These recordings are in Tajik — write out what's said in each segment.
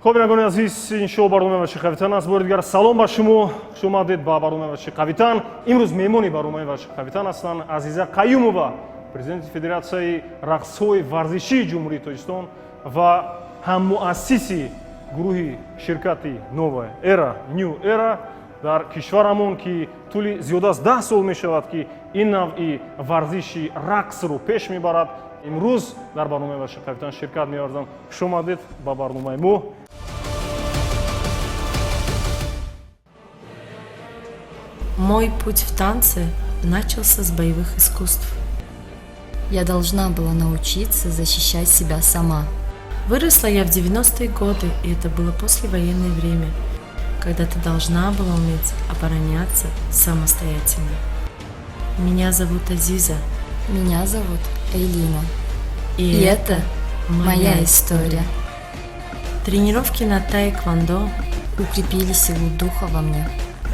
خب بینندگان عزیز این شو برنامه ورزشی قویتن است. بار دیگر سلام با شما. شما آمدید با برنامه ورزشی قویتن. امروز مهمانی برنامه ورزشی قویتن هستند عزیزه قیومова، президент федератсияи рақсҳои варзишии ҷумҳурии Тоҷикистон ва ҳаммуассиси гурӯҳи ширкати Новая Эра, New Era дар кишварамон ки тӯли зиёда аз 10 сол мешавад ки ин навъи варзиши рақсро пеш мебарад. имрӯз дар барномаи ворзиши қавитан ширкат меварзам. хуш омадед ба барномаи мо. Мой путь в танце начался с боевых искусств. Я должна была научиться защищать себя сама. Выросла я в 90-е годы, и это было послевоенное время, когда ты должна была уметь обороняться самостоятельно. Меня зовут Азиза. Меня зовут Эйлина. И это моя история. Тренировки на таэквондо укрепили силу духа во мне.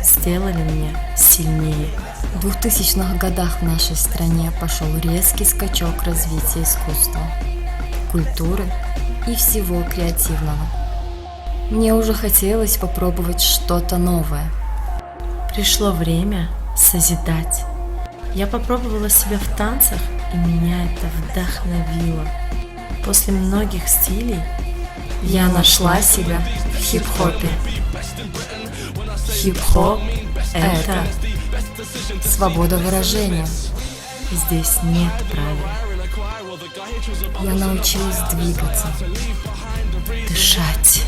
Сделали меня сильнее. В 2000-х годах в нашей стране пошел резкий скачок развития искусства, культуры и всего креативного. Мне уже хотелось попробовать что-то новое. Пришло время созидать. Я попробовала себя в танцах, и меня это вдохновило. После многих стилей Я нашла себя в хип-хопе. Хип-хоп – это свобода выражения. здесь нет правил. Я научилась двигаться, Дышать.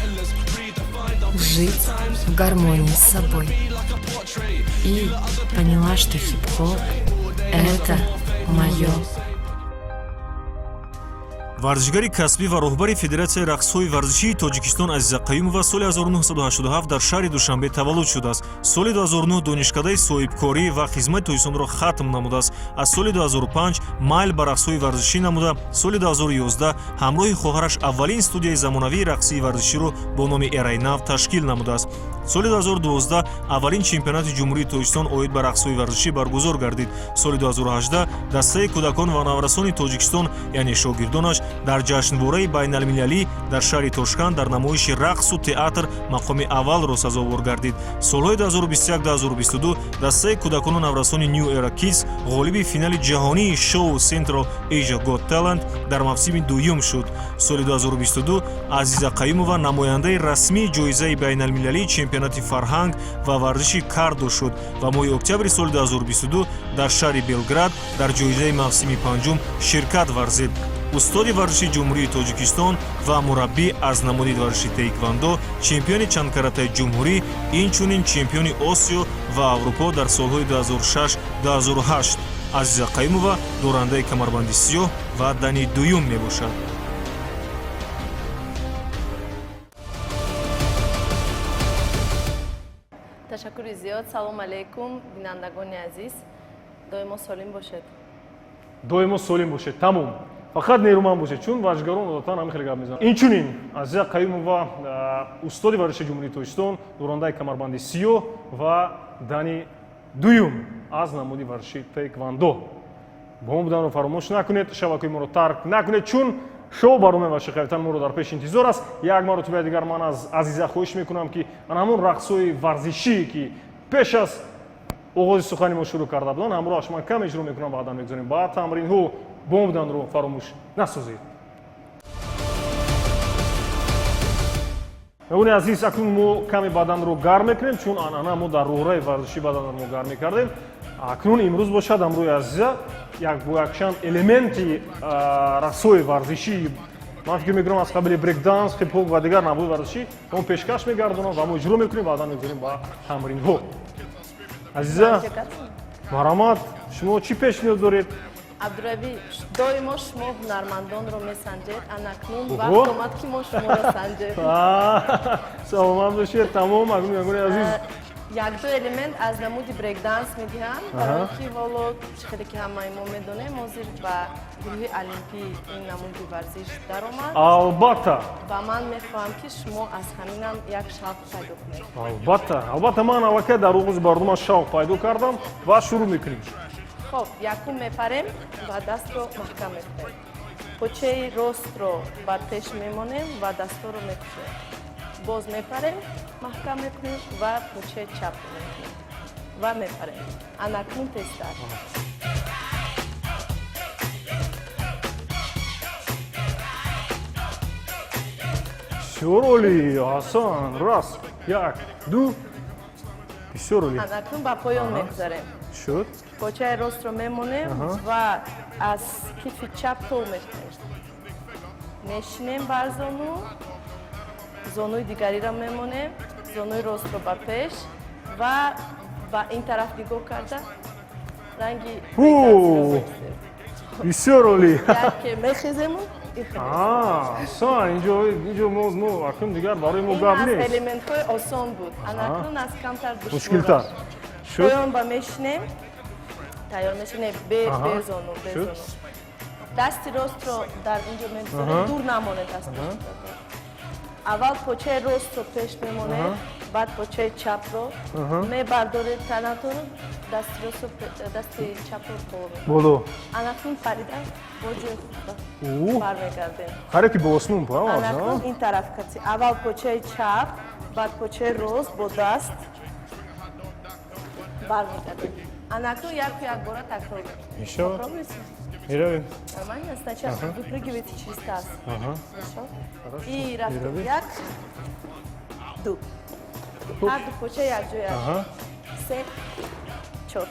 жить в гармонии с собой. И поняла, что хип-хоп – это мое. варзишгари касбӣ ва роҳбари Федератсияи рақсҳои варзишии Тоҷикистон Азиза Қаюмова соли 1987 дар шаҳри Душанбе таваллуд шудааст. Соли 2009 донишкадаи соҳибкорӣ ва хизмати Тоҷикистонро хатм намудааст. Аз соли 2005 майл ба рақсҳои варзишӣ намуда, соли 2011 ҳамроҳи хоҳараш аввалин студияи замонавии рақсии варзиширо бо номи Эраи нав ташкил намудааст. соли 2012 аввалин чемпионати ҷумҳурии Тоҷикистон оид ба рақсҳои варзишӣ баргузор гардид. соли 2018 дастаи кӯдакон ва наврасони Тоҷикистон, яъне шогирдонаш, дар ҷашнвораи байналмилалӣ дар шаҳри Тошканд дар намоиши рақсу театр мақоми аввалро сазовор гардид. солҳои 2021-2022 дастаи кӯдакону наврасони New Era Kids ғолиби финали ҷаҳонии шоу Central Asia Got Talent дар мавсими дуюм шуд. соли 2022 Азиза Қаюмова намояндаи расмии ҷоизаи байналмилалии чемпионати фарҳанг ва варзиши кардо шуд ва моҳи октябри соли 2022 дар шаҳри Белград дар ҷоизаи мавсими панҷум ширкат варзид. устоди варзиши ҷумҳурии Тоҷикистон ва мураббӣ аз намуди варзиши таэквондо, чемпиони чандкаратаи ҷумҳурӣ, инчунин чемпиони Осиё ва Аврупо дар солҳои 2006-2008. Азиза Қаюмова дорандаи камарбанди сиёҳ ва дани дуюм мебошад. ташаккури зиёд. Салом алейкум бинандагони азиз. Доимо солим бошед. доимо солим бошед. Тамом. фақат нерӯманд бошед, чун варзишгарон одатан ҳамин хеле гап мезананд. инчунин Азиза Қаюмова устоди варзиши ҷумҳурии Тоҷикистон, дорандаи камарбанди сиёҳ ва дани дуюм аз намуди варзиши таэквондо. бо мо буданро фаромӯш накунед, шабакаи моро тарк накунед, чун шоу барномаи варзиши қавитан моро дар пеш интизор аст. як маротибаи дигар ман аз Азиза хоҳиш мекунам ки ана ҳамон рақсҳои варзишӣ ки пеш аз оғози сухани мо шурӯъ карда буданд, ҳамроҳаш ман кам иҷро мекунам, баъдан мегузорем ба тамринҳо. бо мо буданро фаромӯш насозед. меҳмони азиз, акнун мо каме баданро гарм мекунем, чун анъана мо дар роҳраи варзишӣ баданро гарм мекардем. акнун имрӯз бошад ҳамроҳи Азиза бо якчанд элементи рақсҳои варзишӣ, ман фикр мекунам аз қабили брейкданс, хип-хоп ва дигар навъҳои варзишӣ он пешкаш мегардонам ва мо иҷро мекунем, баъдан мегузорем ба тамринҳо. Азиза, марҳамат, шумо чӣ пешниҳод доред? Абдураби, доимо шумо ҳунармандонро месанҷед. Анакнун вақт омад ки мо шуморо санҷем. саломат бошед. Тамом. Акнун азиз, як-ду элемент аз намуди брейкданс медиҳам, барои ки ҳоло чӣ хеле ки ҳамаи мо медонем, ҳозир ба гурӯҳи олимпӣ ин намуди варзиш даромад. албатта. ва ман мехоҳам ки шумо аз ҳаминам як шавқ пайдо кунед. албатта ман аллакай дар оғози барнома шавқ пайдо кардам ва шурӯъ мекунем. хоб, якум мепарем ва дастро маҳкам мекунем. почаи ростро бар пеш мемонем ва дастҳоро мекушем. боз мепарем, маҳкам мекунем ва почаи чапро мекунем ва мепарем. Анакнун тестар. بسیار عالی، حسن، راست، یک، دو، بسیار عالی. Анакнун ба поён мегузарем. شد. Почаи ростро мемонем ва аз китфи чап тол мекунем. Мешинем бар зону, зонуи дигариро мемонем, зонуи ростро ба пеш ва ба ин тараф нигоҳ карда ранги بسیار عالی. яке мехезему ихезем. حسن، اینجا ما اکنون دیگر برای ما ин گپ аз نیست. элементҳои осон буд. Анакнун аз камтар مشکل‌تر. душвор. شد. поён ба мешинем, тайёр мешинем безону. شد. дасти ростро дар инҷо мегузорем, дур намонед дасти ростро. аввал почаи ростро пеш мемонед, баъд почаи чапро мебардоред танаторо, дасти чапро боло мекунед. боло. анакнун парида бо ҷои اوه. бармегардем. حرکی باسنون با анакнун ин тараф кати. аввал почаи чап, баъд почаи рост бо даст бармегардем. анакнун як бора такрор мекунем. Мишо. Попробуйте. میرویم. Нормально? Сначала выпрыгивайте через таз. Хорошо? И раз, Мировой. як, ду. Ҳарду поча якҷоя. Ага. Се, чор.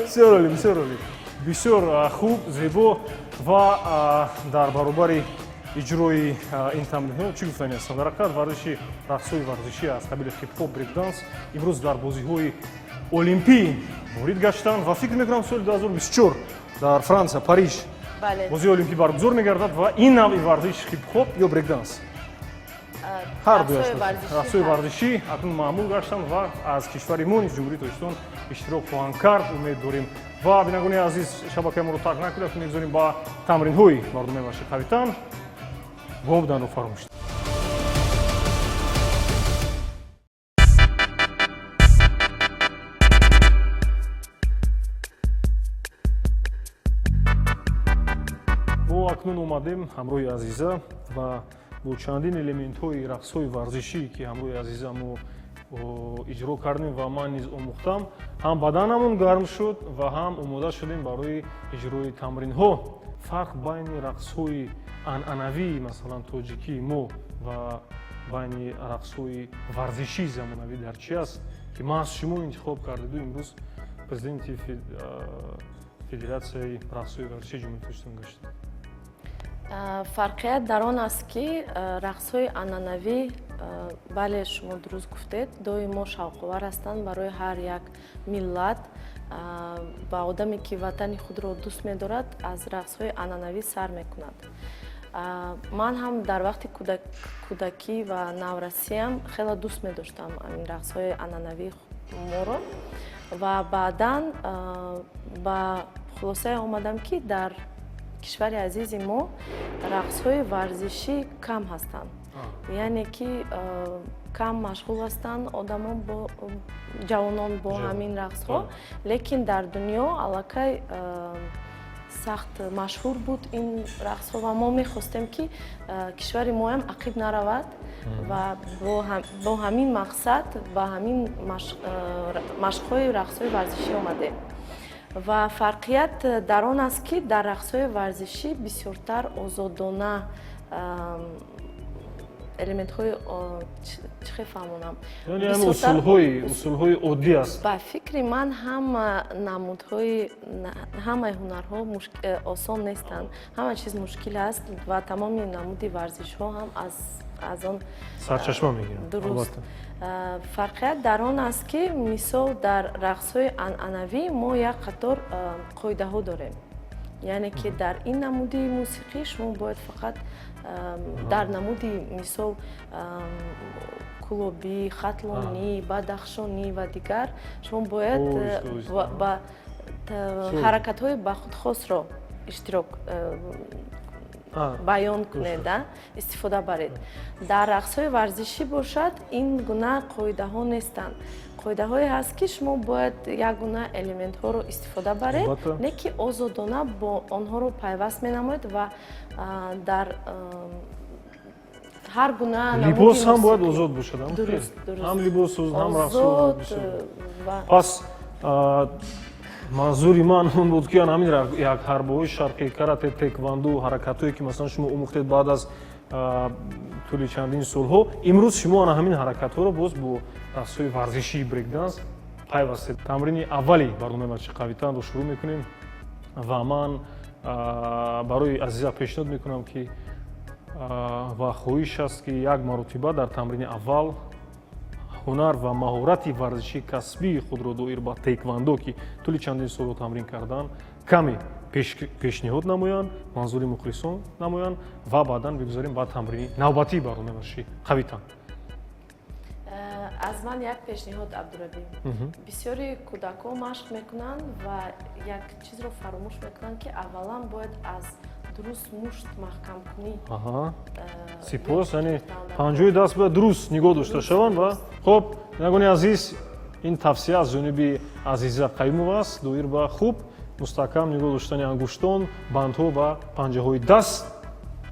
بسیار عالی، بسیار عالی. بسیار خوب، زیبا و در برابر اجرای این تمرین‌ها چی گفتنی است؟ در حقیقت ورزشی رقص‌های ورزشی از قبیل هیپ هاپ، بریک دانس امروز در بازی‌های المپی وارد گشتند و فکر می‌کنم سال 2024 در فرانسه، پاریس Бале. بازی المپی برگزار می‌گردد و این نوع ورزش هیپ هاپ یا брейк данс ҳар ду рақсҳои варзишӣ акнун маъмул гаштанд ва аз кишвари мо низ ҷумҳурии тоҷикистон иштирок хоҳанд кард умед дорем ва бинагони азиз шабакаи моро тарк накунед мегузорем ба тамринҳои барномаи машқи қавитан гом буданро фаромӯш. мо акнун омадем ҳамроҳи азиза ва бо чандин элементҳои рақсҳои варзишӣ ки ҳамроҳи азиза мо иҷро кардем ва ман низ омӯхтам ҳам баданамон гарм шуд ва ҳам омода шудем барои иҷрои тамринҳо. фарқ байни рақсҳои анъанавии масалан тоҷикии мо ва байни рақсҳои варзишии замонавӣ дар чи аст ки маҳз шумо интихоб кардаду имрӯз президенти федератсияи рақсҳои варзишии ҷумҳурии тоҷикистон гаштед? фарқият дар он аст ки рақсҳои анъанавӣ бале шумо дуруст гуфтед доимо шавқовар ҳастанд барои ҳар як миллат ба одаме ки ватани худро дӯст медорад аз рақсҳои анъанавӣ сар мекунад. ман ҳам дар вақти кӯдакӣ ва наврасиям хеле дӯст медоштам ин рақсҳои анъанавии моро ва баъдан ба хулосае омадам ки дар кишвари азизи мо рақсҳои варзишӣ кам ҳастанд. яъне ки кам машғул ҳастанд одамон ҷавонон бо ҳамин рақсҳо, лекин дар дунё аллакай сахт машҳур буд ин рақсҳо ва мо мехостем ки кишвари моам ақиб наравад ва бо ҳамин мақсад ба ҳамин машқҳои рақсҳои варзишӣ омадем. ва фарқият дар он аст ки дар рақсҳои варзишӣ бисёртар озодона элементҳои чӣ фаҳмонам усулҳои оддӣ аст. ба фикри ман ҳама намудҳои ҳамаи ҳунарҳо осон нестанд, ҳама чиз мушкил аст ва тамоми намуди варзишҳо ҳам аз он сарчашма мегирад. дуруст. фарқият дар он аст ки мисол дар рақсҳои анъанавӣ мо як қатор қоидаҳо дорем, яъне ки дар ин намуди мусиқӣ шумо бояд фақат дар намуди мисол кулобӣ, хатлонӣ, бадахшонӣ ва дигар шумо бояд ҳаракатҳои ба худ хосро иштирок баён кунед, истифода баред. Дар рақсҳои варзишӣ бошад, ин гуна қоидаҳо нестанд. қоидаҳое ҳаст ки шумо бояд як гуна элементҳоро истифода баред, не ки озодона бо онҳоро пайваст менамоед ва дар ҳар гуна либос ҳам бояд озод бошад. Дуруст. ҳам либос ҳам озод рақс. ва пас манзури ман он буд ки ҳамин як ҳарбои шарқӣ, карате, текванду, ҳаракатое ки масалан шумо омӯхтед баъд аз тӯли чандин солҳо, имрӯз шумо ана ҳамин ҳаракатҳоро боз бо рақсҳои варзишии брейкданс пайвастед. Тамрини аввали барномаи Марчи Қавитанро шурӯъ мекунем ва ман барои азиза пешниҳод мекунам ки ва хоҳиш аст ки як маротиба дар тамрини аввал ҳунар ва маҳорати варзиши касбии худро доир ба теквандо ки тӯли чандин солҳо тамрин кардан каме пешниҳод намоянд, манзури мухлисон намоянд ва баъдан бигузарем ба тамрини навбатии барномаи Марши Қавитан. аз ман як пешниҳод, Абдурабӣ. Бисёри кӯдакҳо машқ мекунанд ва як чизро фаромӯш мекунанд ки аввалан бояд аз дуруст мушт маҳкамкунӣ. Сипос, яъне панҷои даст бояд дуруст нигоҳ дошта шаванд ва хуб, ягони азиз, ин тавсия аз ҷониби Азиза Қаюмова аст, доир ба хуб мустаҳкам нигоҳ доштани ангуштон, бандҳо ва панҷаҳои даст.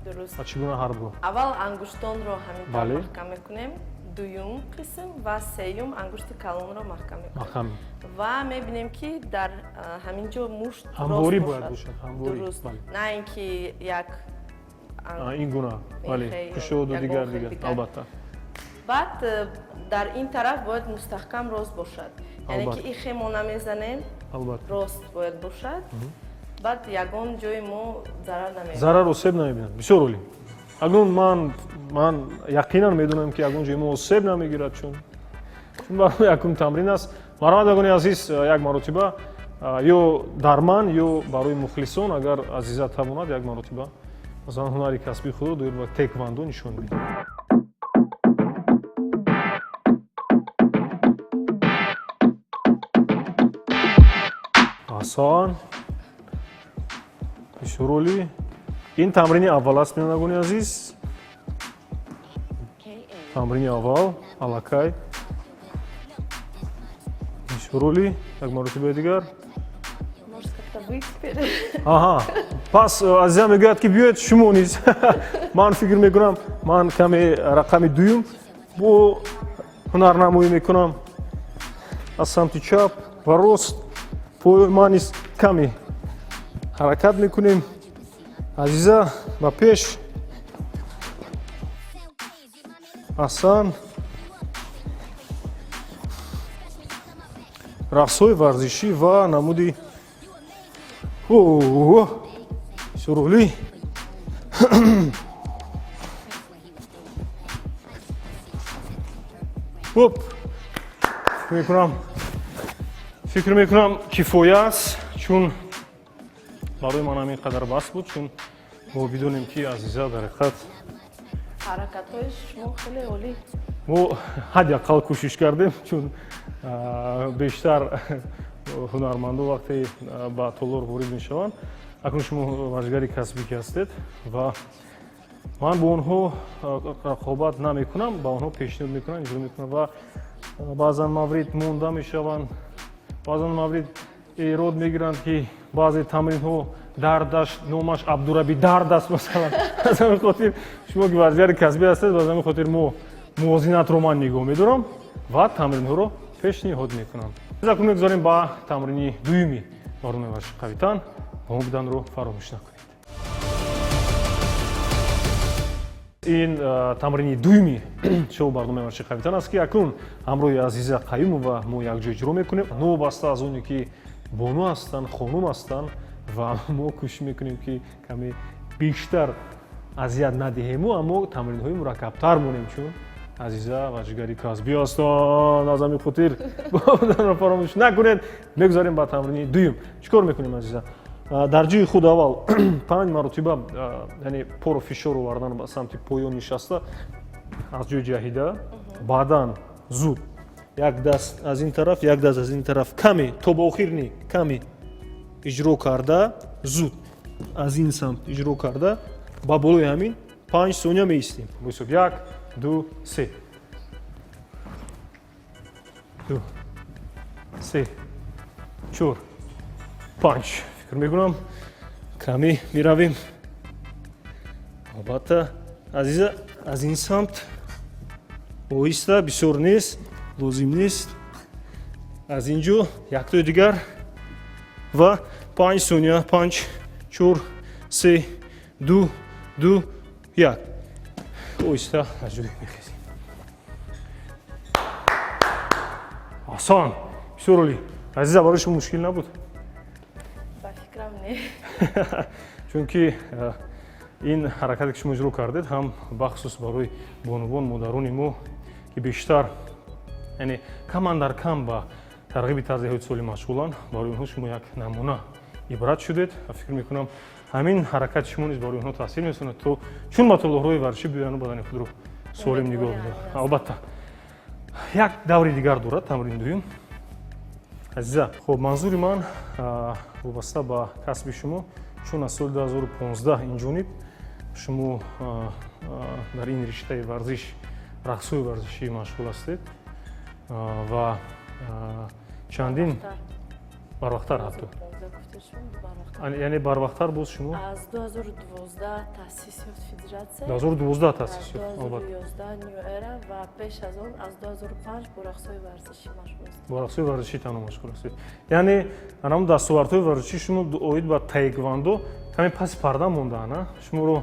Дуруст. Ва чӣ гуна ҳарбо? Аввал ангуштонро ҳамин маҳкам мекунем, дуюм қисм ва сеюм ангушти калонро маҳкам мекунем. Ва мебинем ки дар ҳамин ҷо мушт ҳамворӣ бояд бошад. Дуруст. На ин ки як ин гуна, бале, кушоду дигар, албатта. баъд дар ин тараф бояд мустаҳкам рост бошад. Яъне ки ихемо намезанем, рост бояд бошад. баъд ягон ҷои мо зарар намебинем. Зарар осеб намебинад. Бисёр олӣ. Агон ман яқинан медонам ки ягон ҷои мо осеб намегирад, чун барои якум тамрин аст. Марҳамат ягони азиз, як маротиба ё дар ман ё барои мухлисон агар азиза тавонад як маротиба масалан ҳунари касби худро доир ба теквандо нишон медиҳад. асон бисёр. ин тамрини аввал аст менагони азиз. тамрини аввал аллакай бисёр. як маротибаи дигар. пас азизам мегӯяд ки биёед шумо низ. ман фикр мекунам ман каме рақами дуюм бо ҳунарнамоӣ мекунам аз самти чап ва рост. поёи ман низ каме ҳаракат мекунем. азиза ба пеш. асан. рақсҳои варзишӣ ва намуди бисёр. фикр мекунам кифоя аст, чун барои ман ҳамин қадар бас буд, чун мо бидонем ки азиза дар ҳақиқат ҳаракатҳои шумо хеле олӣ. мо ҳад яқал кӯшиш кардем, чун бештар ҳунармандо вақте ба толор ворид мешаванд. акнун шумо варзишгари касбӣ ки ҳастед ва ман бо онҳо рақобат намекунам, ба онҳо пешниҳод мекунам, иҷро мекунам ва баъзан маврид монда мешаванд, баъзан маврид эрод мегиранд ки баъзе тамринҳо дардаш номаш Абдурабӣ дард аст масалан. аз ҳамин хотир шумо ки варзишгари касбӣ ҳастед, аз ҳамин хотир мо мувозинатро ман нигоҳ медорам ва тамринҳоро пешниҳод мекунам. акнун мегузорем ба тамрини дуюми барномаи Марши Қавитан. با ما بودن رو فراموش نکنید. این تمرین دومی شو برنامه Марши Қавитан است که اکنون همراه عزیزه قیومова ما یک جا اجرا میکنیم. نو بسته از اونی که بانو هستن، خانم هستن و ما کوشش میکنیم که کمی بیشتر اذیت ندهیم اما تمرین های مرکب‌تر مونیم، چون عزیزه ورزشگری کسبی هستن. از همین خاطر رو فراموش نکنید. میگذاریم با تمرین دوم. چیکار میکنیم عزیزه؟ дар ҷои худ аввал 5 маротиба яъне поро фишор овардан ба самти поён нишаста аз ҷои ҷаҳида, баъдан зуд як даст аз ин тараф, як даст аз ин тараф каме то ба охир не каме иҷро карда, зуд аз ин самт иҷро карда ба болои ҳамин 5 сония меистем. Бисоб 1 2 3 2 3 4 5 фикр мекунам каме меравем. албатта азиза аз ин самт оҳиста бисёр нест лозим нест. аз ин ҷо яктои дигар ва 5 сония 5 4 3 2 2 1 оҳиста аз ҷои мехезем. осон бисёр олӣ. азиза барои шумо мушкил набуд? ба фикрам не. чунки ин ҳаракате ки шумо иҷро кардед ҳам бахусус барои бонувон модарони мо ки бештар яъне каман дар кам ба тарғиби тарзи ҳаёти солим машғуланд, барои онҳо шумо як намуна ибрат шудед. фикр мекунам ҳамин ҳаракати шумо низ барои онҳо таъсир месонад то чун ба толоҳрои варзишӣ биёяну бадани худро солим нигоҳ бидоранд. албатта як даври дигар дорад тамрини дуюм. азиза хоб манзури ман вобаста ба касби шумо чун аз соли 2015 инҷониб шумо дар ин риштаи варзиш рақсҳои варзишӣ машғул ҳастед ва чандин барвақттар ҳатто яъне барвақттар боз шумо аз 2012 таъсис ёфт федератсия. 2012 таъсис ёфт. албатта 2011 New Era ва пеш аз он аз 2005 бо рақсҳои варзишӣ машғул ҳастам. бо рақсҳои варзишӣ танҳо машғул ҳастед. яъне анам дастовардҳои варзишӣ шумо оид ба таеквондо каме паси парда мондаанд. шуморо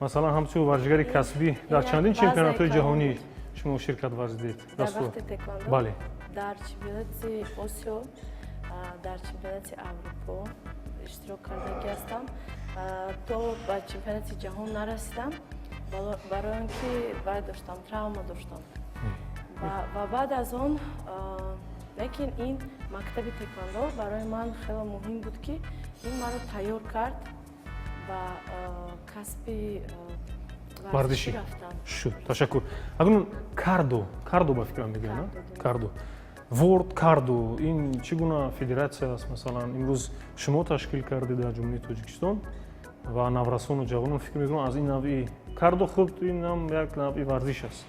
масалан ҳамчун варзишгари касбӣ дар чандин чемпионатҳои ҷаҳонӣ шумо ширкат варзидед? дар вақти теквондо бале дар чемпионати осиё, дар чемпионати аврупо иштирок кардагӣ ҳастам. то ба чемпионати ҷаҳон нарасидам, барои он ки бай доштам, травма доштам. ва баъд аз он лекин ин мактаби теквондо барои ман хеле муҳим буд ки ин маро тайёр кард ба касби варзишӣ рафтан. шуд ташаккур. агон кардо ба фикрам мегӯям кардо ворд кардо ин чӣ гуна федератсия аст? масалан имрӯз шумо ташкил кардед дар ҷумҳурии тоҷикистон ва наврасону ҷавонон фикр мекунам аз ин навъи кардо худ ин ҳам як навъи варзиш аст.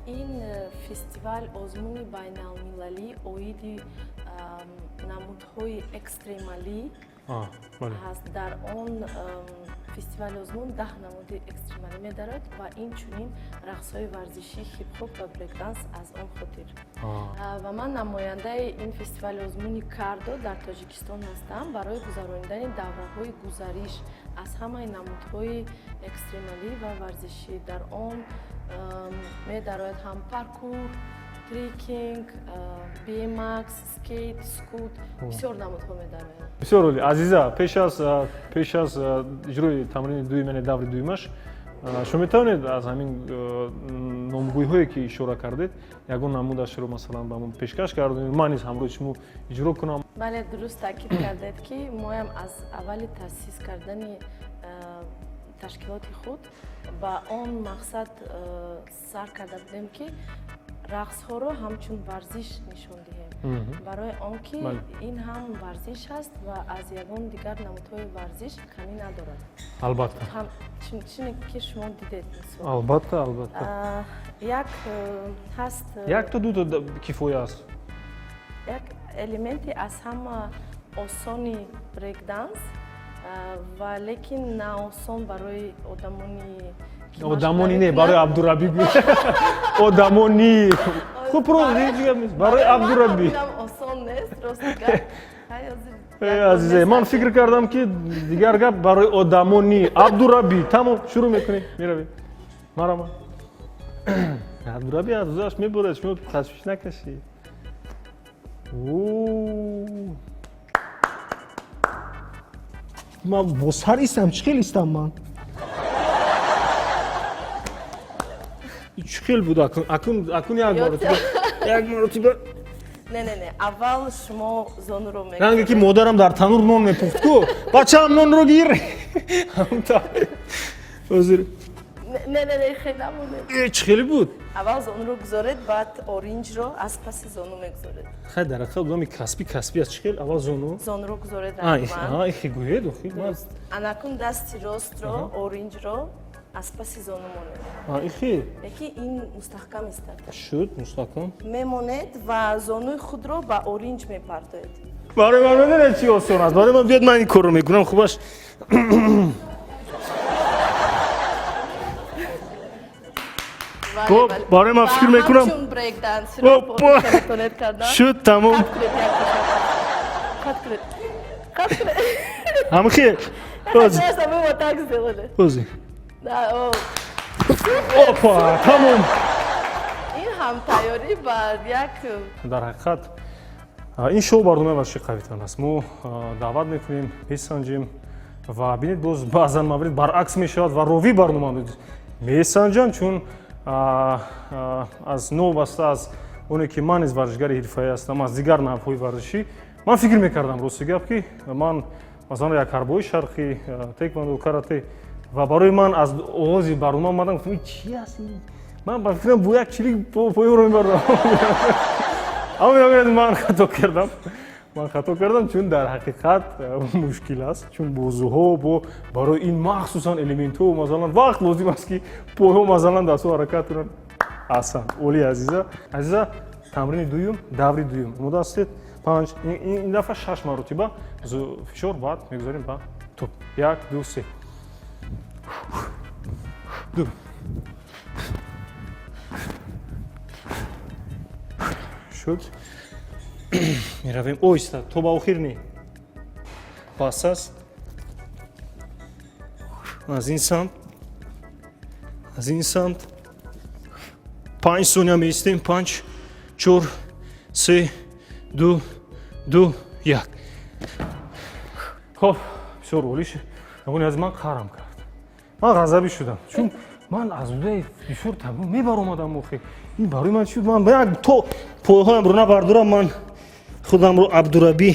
ин фестивал озмуни байналмилалӣ оиди намудҳои экстремалӣ ҳаст. дар он фестивали озмун 10 намуди экстремалӣ медарад ва инчунин рақсҳои варзишӣ хип-хоп ва брейкданс аз он хотир. ва ман намояндаи ин фестивали озмуни кардо дар тоҷикистон ҳастам барои гузарондани давраҳои гузариш аз ҳамаи намудҳои экстремалӣ ва варзишӣ. дар он медарояд ҳам паркур, трекинг, BMX, скейт, скут, бисёр намудҳо медарояд. бисёр олӣ. азиза пеш аз иҷрои тамрини дуюм яъне даври дуюмаш шумо метавонед аз ҳамин номгӯиҳое ки ишора кардед ягон намудашро масалан ба ман пешкаш гардонед ман низ ҳамроҳи шумо иҷро кунам? бале дуруст таъкид кардед ки моям аз аввали таъсис кардани ташкилоти худ ба он мақсад сар карда будем ки рақсҳоро ҳамчун варзиш нишон диҳем. барои он ки ин ҳам варзиш аст ва аз ягон дигар намудҳои варзиш камӣ надорад. албатта чине ки шумо дидед. албатта як ҳаст як то ду кифоя аст. як элементи аз ҳама осони брейкданс ва лекин наосон барои одамони не барои абдураби одамони хуб барои абдураби осон нест ростигар. азизаи ман фикр кардам ки дигар гап барои одамони абдураби тамом шурӯъ мекунем меравем марама абдураби аззоаш меборад шумо ташвиш накашед. ман бо сар истам чӣ хел истам ман чӣ хел буд акун як маротиба не аввал шумо зонуро ранге ки модарам дар танур нон мепухтку бачаам нонро гир ҳозир не хеле намуд. чӣ хеле буд аввал зонуро гузоред, баъд оринҷро аз паси зону мегузоред. хай дарақа удами каспи аст чӣ хел аввал зону Зонуро гузоред ай рахман. хи гӯед охи Дуруст. Анакун дасти ростро, оринҷро аз паси зону монед. ихи Яки ин мустаҳкам истад. шуд мустаҳкам Мемонед ва зонуи худро ба оринҷ мепартоед. барои ман медонед чӣ осон аст барои ман биёд ман ин корро мекунам хубаш Бале, бале. барои ман фикр Ва мекунам ҳамчун брейк-дансиро Опа! метавонед кардан. шуд тамом Кат кунед, як кушак. Кат кунед. Кат кунед. ҳамхи Конечно, мы вот так сделали. ози Да, о. опа тамом Ин ҳам тайёрӣ ба як дар ҳақиқат ин шоу барномаи варзиши қавитон аст мо даъват мекунем месанҷем ва бинед боз баъзан маврид баръакс мешавад ва ровӣ барнома месанҷанд чун аз новобаста аз оне ки ман низ варзишгари ҳирфаӣ ҳастам аз дигар навъҳои варзишӣ ман фикр мекардам рости гап ки ман масалан як ҳарбои шарқӣ теквондо карате ва барои ман аз оғози барнома омадам гуфтам чӣ аст ман ба фикрам бо як чилик поёмро мебардам ам ман хато кардам чун дар ҳақиқат мушкил аст чун бозуҳо бо барои ин махсусан элементҳо масалан вақт лозим аст ки поҳо масалан дастҳо ҳаракат кунанд асанд оли азиза тамрини дуюм даври дуюм омода ҳастед панҷ ин дафъа 6 маротиба фишор баъд мегузорем ба туп 1 2 3 ду шуд меравем оҳиста то ба охир не пас аст аз ин самт 5 сония меистем 5 4 3 2 2 1 хоб бисёр олиш ягоне аз ман қарам кард ман ғазабӣ шудам чун ман аз удаи бисёр тамрин мебаромадам охи ин барои ман шуд ман як то пояҳоямро набардорам ман худамро абдурабӣ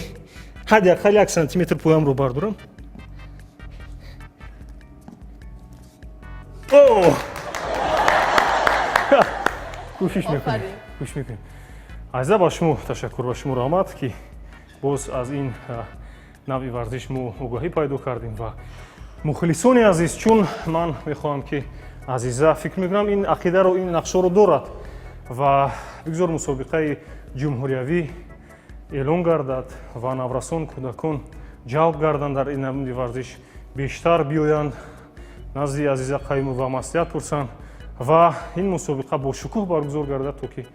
ҳадяқал 1 сантиметр поямро бардорам кӯшиш мекунем азиза ба шумо ташаккур ба шумо раҳмат ки боз аз ин навъи варзиш мо огаҳӣ пайдо кардем ва мухлисони азиз чун ман мехоҳам ки азиза фикр мекунам ин ақидаро ин нақшаро дорад ва бигзор мусобиқаи ҷумҳуриявӣ эълон гардад ва наврасон кӯдакон ҷалб гарданд дар ин намуди варзиш бештар биёянд назди азиза қаюмова маслиҳат пурсанд ва ин мусобиқа бо шукӯҳ баргузор гардад то ки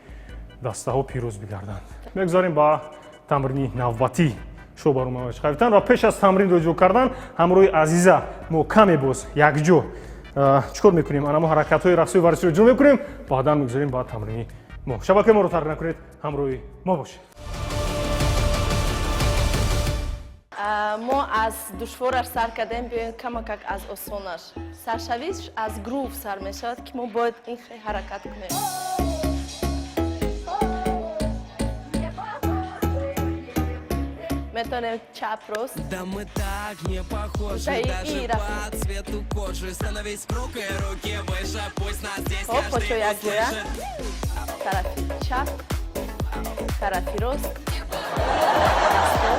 дастаҳо пирӯз бигарданд мегузарем ба тамрини навбатӣ шоу барномаи варзиши қавитон ва пеш аз тамринро иҷро кардан ҳамроҳи азиза мо каме боз якҷо чӣ кор мекунем анамо ҳаракатҳои рақсои варзиширо иҷро мекунем баъдан мегузарем ба тамрини мо шабакаи моро тарк накунед ҳамроҳи мо бошед мо аз душвораш сар кардем биёем камакак аз осонаш саршавиш аз грув сар мешавад ки мо бояд ин хел ҳаракат кунем метавонем чап рост Да мы так не похожи, Да и даже Рафик. по цвету кожи. Становись в руку и руки выше, пусть нас здесь Хоп, каждый почему я джоя? услышит. тарафи чап тарафи рост дастҳо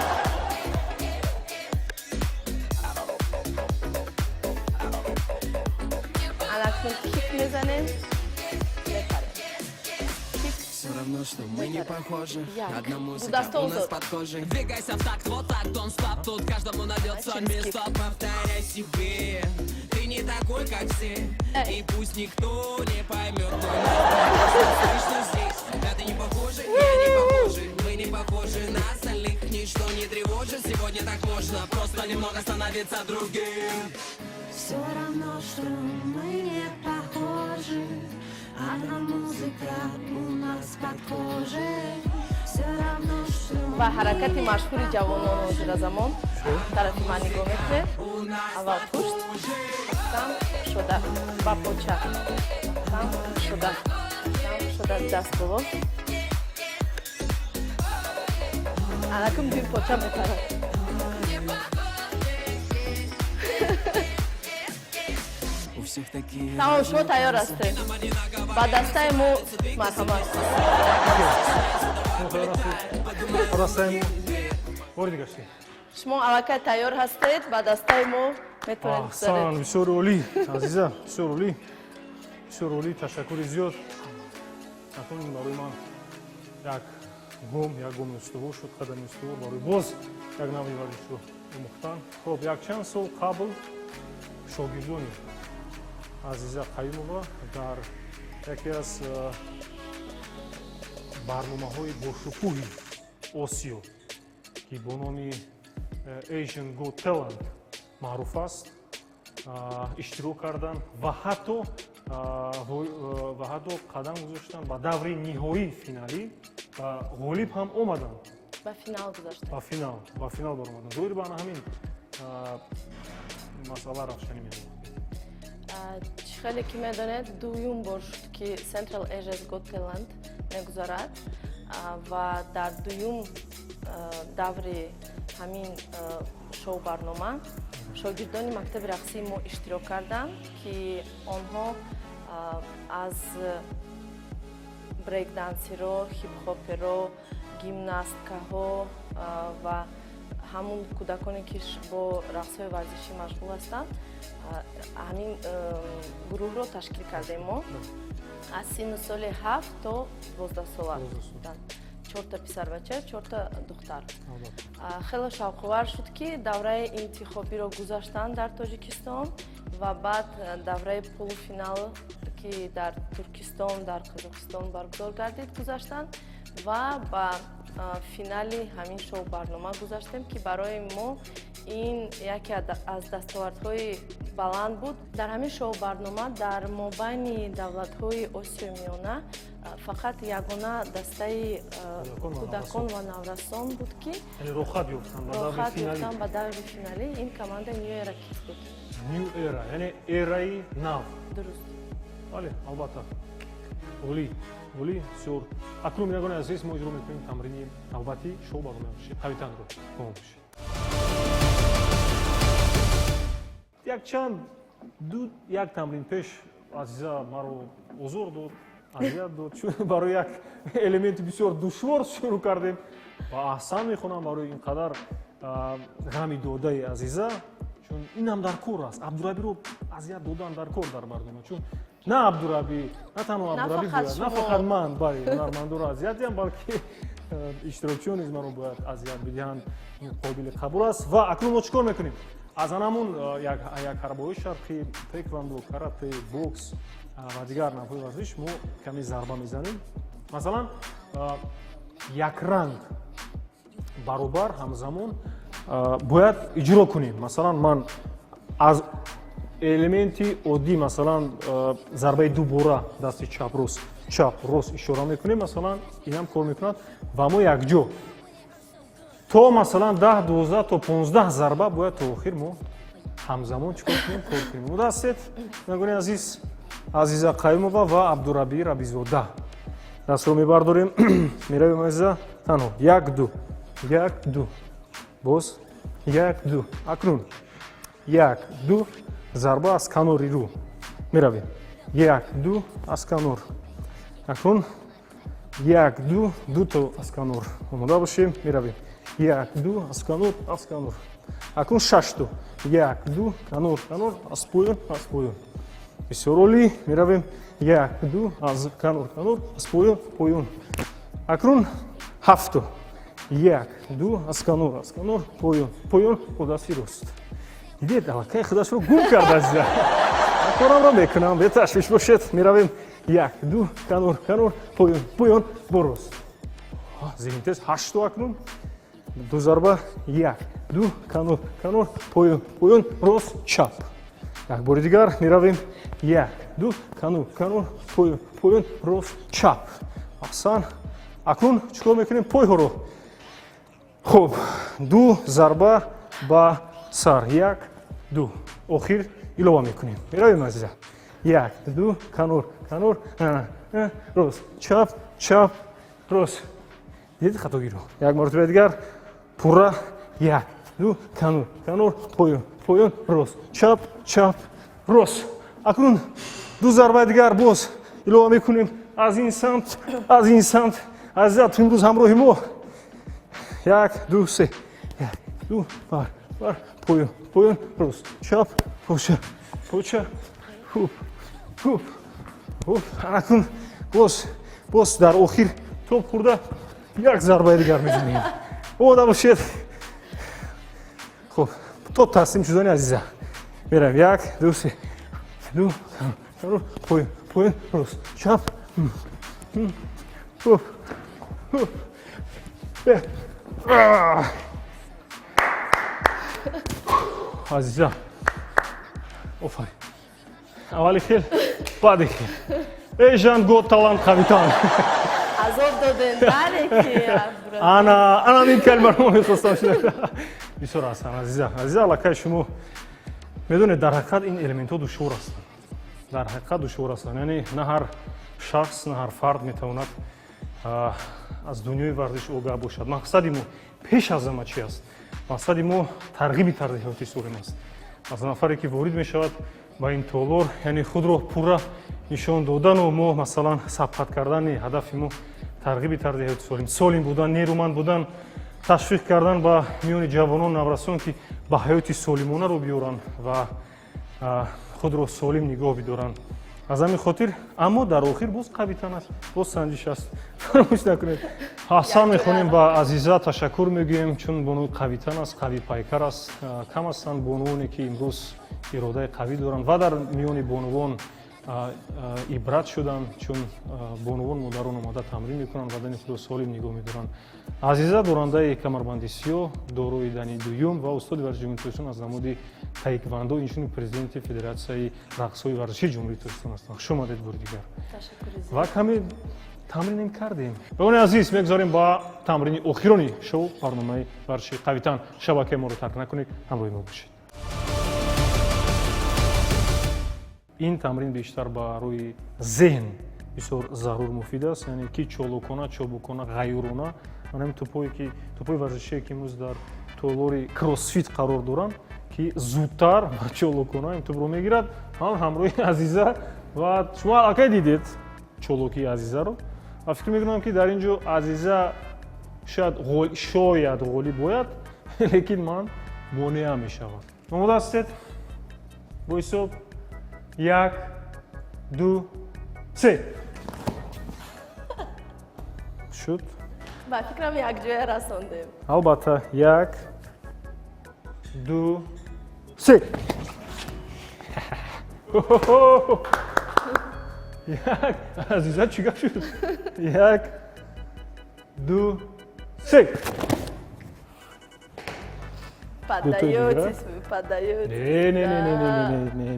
анакун кик мезанем мепарем Все равно, что мы не похожи. Як? Одна Ну, музыка да, у стол нас тут. под кожей. Двигайся в такт, вот так, don't stop. Тут каждому найдется Чемский. место. Повторяй себе. Ты не такой, как все. Эй. И пусть никто не поймет, твой народ. Слышно здесь. Это не похоже, я не похожи. Мы не похожи на остальных. Ничто не тревожит. Сегодня так можно. Просто немного становиться другим. Все равно, что мы не похожи. Одна музыка у нас под кожей. Все равно, что ва ҳаракати машҳури ҷавонони озиразамон тарафи ман нигоҳ мекунед аввал пушт кам шуда ба поча кам шуда даст боло анакун бин поча мепарад У всех такие Тамом, шумо тайёр ҳастед. Ба дастаи мо марҳамат. Шумо аллакай тайёр ҳастед, ба дастаи мо метавонед гузаред. аҳсан, бисёр олӣ азиза, бисёр олӣ, бисёр олӣ, ташаккури зиёд. акнун барои ман як гом устувор шуд, қадами устувор барои боз як нави варзишро омӯхтан. хоб якчанд сол қабл шогирдони азиза қаюмова дар яке аз барномаҳои бошукӯҳи осиё ки бо номи Asian Got Talent маъруф аст, иштирок кардан ва ҳатто қадам гузоштан ба даври ниҳоии финалӣ ва ғолиб ҳам омаданд. Ба финал гузаштед. Ба финал баромаданд. зоҳир ба ҳамин масъала равшанӣ меёбад. Чӣ хеле ки медонед, дуюм бор шуд ки Central Asia's Got Talent мегузарад ва дар дуюм даври ҳамин шоу барнома шогирдони мактаби рақсии мо иштирок карданд ки онҳо аз брейкдансиро, хипхоперо, гимнасткаҳо ва ҳамун кӯдаконе ки бо рақсҳои варзишӣ машғул ҳастанд, ҳамин гурӯҳро ташкил кардем мо. аз синну соли 7 то 12 сола. 4 писарбача, 4 духтар. Хеле шавқовар шуд ки давраи интихобиро гузаштанд дар Тоҷикистон ва баъд давраи полуфинал ки дар Туркистон, дар Қозоқистон баргузор гардид гузаштанд ва ба финали ҳамин шоу барнома гузаштем ки барои мо ин яке аз дастовардҳои баланд буд. Дар ҳамин шоу барнома дар мобайни давлатҳои Осиёи Миёна фақат ягона дастаи кӯдакон ва наврасон буд ки роҳат ёфтанд ба даври финалӣ. Ин командаи New Era Kids буд. New Era, яъне эраи нав. Дуруст. бале, албатта. олӣ бисёр. акнун ягони азиз мо иҷро мекунем тамрини навбати шоу барнома бошед. ҳавитанро гом бошед. як тамрин пеш азиза маро озор дод, азият дод, чун барои як элементи бисёр душвор шурӯъ кардем ва аҳсан мехонам барои ин қадар ғами додаи азиза, чун инам дар кор аст. Абдурабиро азият додан дар кор дар барнома, чун на Абдураби, на танҳо Абдураби бояд, на фақат ман бале ҳунармандоро азият диҳам, балки иштирокчиён низ маро бояд азият бидиҳанд. ин қобили қабул аст. Ва акнун мо чӣ кор мекунем? аз анамун як ҳарбои шарқӣ, теквондо, карате, бокс ва дигар навъҳои варзиш мо каме зарба мезанем. Масалан, як ранг баробар ҳамзамон бояд иҷро кунем. Масалан, ман аз элементи оддӣ, масалан, зарбаи дубора дасти чап рост ишора мекунем. Масалан, инам кор мекунад ва мо якҷо то масалан 10, 12 то 15 зарба бояд то охир мо ҳамзамон чикор кунем, кор кунем. мудастед нагони азиз азиза Қаюмова ва Абдураби Рабизода. дастро мебардорем, меравем азиза танҳо 1 2 боз 1 2 акнун 1 2 зарба аз канори рӯ меравем 1 2 аз канор акнун 1 2 дуто аз канор омода бошем меравем 1 2 аз канор акнун 6 то 1 2 канор аз поён бисёр олӣ меравем 1 2 аз канор аз поён акнун 7 то 1 2 аз канор поён бо дасти рост. дидед аллакай худашро гум карда азиза. корамро мекунам, беташвиш бошед. меравем 1 2 канор поён бо рост. зеҳнтез 8 то акнун ду зарба 1 2 канор поён рост чап. як бори дигар меравем 1 2 канор поён рост чап. аҳсан. акнун чӣ кор мекунем? пойҳоро хуб ду зарба ба сар 1 2 охир илова мекунем. меравем азиза 1 2 канор рост чап рост. дидед хатогиро. як маротиба дигар пурра 1 2 канор поён рост чап рост. акнун ду зарбаи дигар боз илова мекунем аз ин самт азиза ту имрӯз ҳамроҳи мо 1 2 3 1 2 бар поён рост чап поча хуб акнун боз дар охир топ хӯрда як зарбаи дигар мезанем омода бошед хуб то таслим шудани азиза меравем 1 2 3 поён рост чап азиза офарин аввали хел баъди хел эжан го талант капитан азоб доден дареки ана мин калимаро мехостам шуда бисёр ҳастам азиза аллакай шумо медонед дар ҳақиқат ин элементҳо душвор ҳастанд дар ҳақиқат душвор ҳастанд яъне на ҳар шахс на ҳар фард метавонад аз дунёи варзиш огаҳ бошад мақсади мо пеш аз ҳама чи аст мақсади мо тарғиби тарзи ҳаёти солим аст аз нафаре ки ворид мешавад ба ин толор яъне худро пурра нишон додану мо масалан сабқат кардани ҳадафи мо тарғиби тарзи ҳаёти солим будан нерӯманд будан ташвиқ кардан ба миёни ҷавонон наврасон ки ба ҳаёти солимонаро биёранд ва худро солим нигоҳ бидоранд аз ҳамин хотир аммо дар охир боз қавитан аст боз санҷиш аст фаромӯш накунед ҳасан мехонем ба азиза ташаккур мегӯем чун бонуи қавитан аст қавӣ пайкар аст кам ҳастанд бонувоне ки имрӯз иродаи қавӣ доранд ва дар миёни бонувон ибрат шуданд чун бонувон модарон омада тамрин мекунанд бадани худро солим нигоҳ медоранд азиза дорандаи камарбанди сиёҳ дорои дани дуюм ва устоди варзиши ҷумҳурии тоҷикистон аз намуди таеквондо инчунин президенти федератсияи рақсҳои варзишии ҷумҳурии тоҷикистон ҳастанд хуш омадед бори дигар ва каме тамринем кардем бигони азиз мегузорем ба тамрини охирони шоу барномаи варзиши қавитан шабакаи моро тарк накунед ҳамроҳи мо бошед ин тамрин бештар ба рӯи зеҳн бисёр зарур муфид аст яъне ки чолукона чобукона ғайюрона ҳамин тӯпҳои варзишие ки имрӯз дар толори кроссфит қарор доранд ки зудтар ба чолукона ин тӯпро мегирад ҳамроҳи азиза ва шумо аллакай дидед чолукии азизаро ва фикр мекунам ки дар ин ҷо азиза шояд ғолиб бояд лекин ман монеа мешавам омода ҳастед бо ҳисоб 1 2 3 шуд ба фикрам якҷоя расондем албатта 1 2 3 азиза чӣ гап шуд 1 2 3 падаёт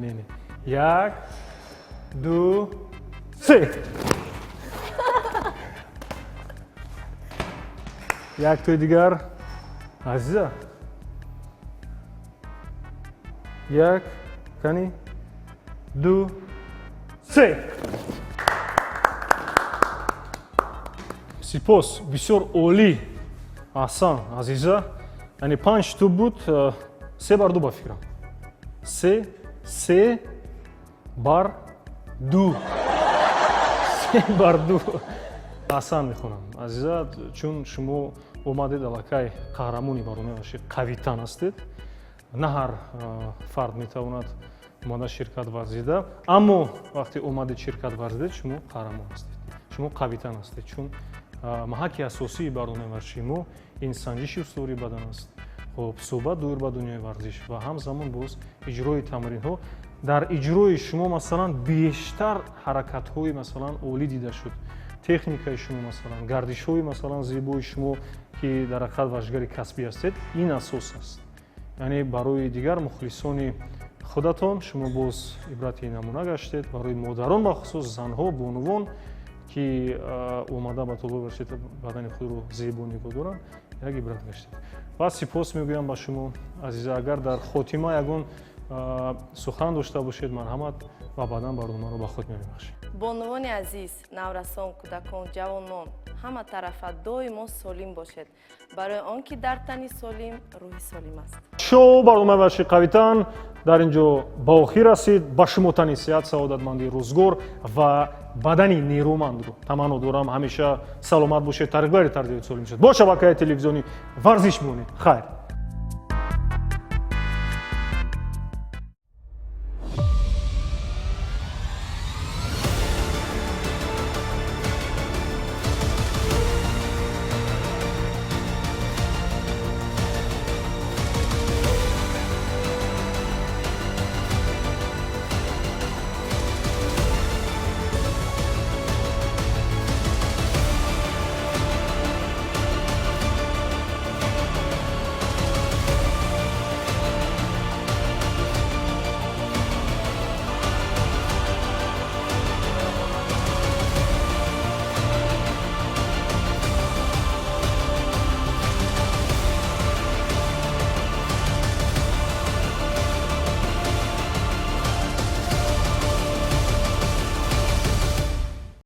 не 1 2 3 як тои дигар азиза 1 кани 2 3 сипос бисёр олӣ аҳсан азиза яъне 5 тӯб буд 3 бар 2 ба фикрам 3 бар 2 3 бар 2 аҳсан мехонам азиза чун шумо омадед аллакай қаҳрамони барномаи варзиши қавитан ҳастед на ҳар фард метавонад омада ширкат варзида аммо вақте омадед ширкат варзидед шумо қаҳрамон ҳастед шумо қавитан ҳастед чун маҳаки асосии барномаи варзиши мо ин санҷиши устувории бадан аст хоб суҳбат дуюр ба дунёи варзиш ва ҳамзамон боз иҷрои тамринҳо дар иҷрои шумо масалан бештар ҳаракатҳои масалан олӣ дида шуд техникаи шумо масалан гардишҳои масалан зебои шумо ки дар ҳақиқат варзишгари касбӣ ҳастед ин асос аст яъне барои дигар мухлисони худатон шумо боз ибрати намуна гаштед барои модарон бахусус занҳо бонувон ки омада ба толори варзиши бадани худро зебо нигоҳ доранд як ибрат гаштед ва сипос мегӯям ба шумо азиза агар дар хотима ягон сухан дошта бошед марҳамат ва баъдан барномаро ба худ мебахшем. бонувони азиз, наврасон, кӯдакон, ҷавонон, ҳама тарафа доимо солим бошед, барои он ки дар тани солим рӯҳи солим аст. шоу барномаи Ваҳши Қавитан дар ин ҷо ба охир расид. Ба шумотани сеҳат, саодатмандӣ, рӯзгор ва бадани нерӯмандро таманно дорам. Ҳамеша саломат бошед, тарғибари тарбияти солим бошед. Бо шабакаи телевизионӣ варзиш бимонед. Хайр.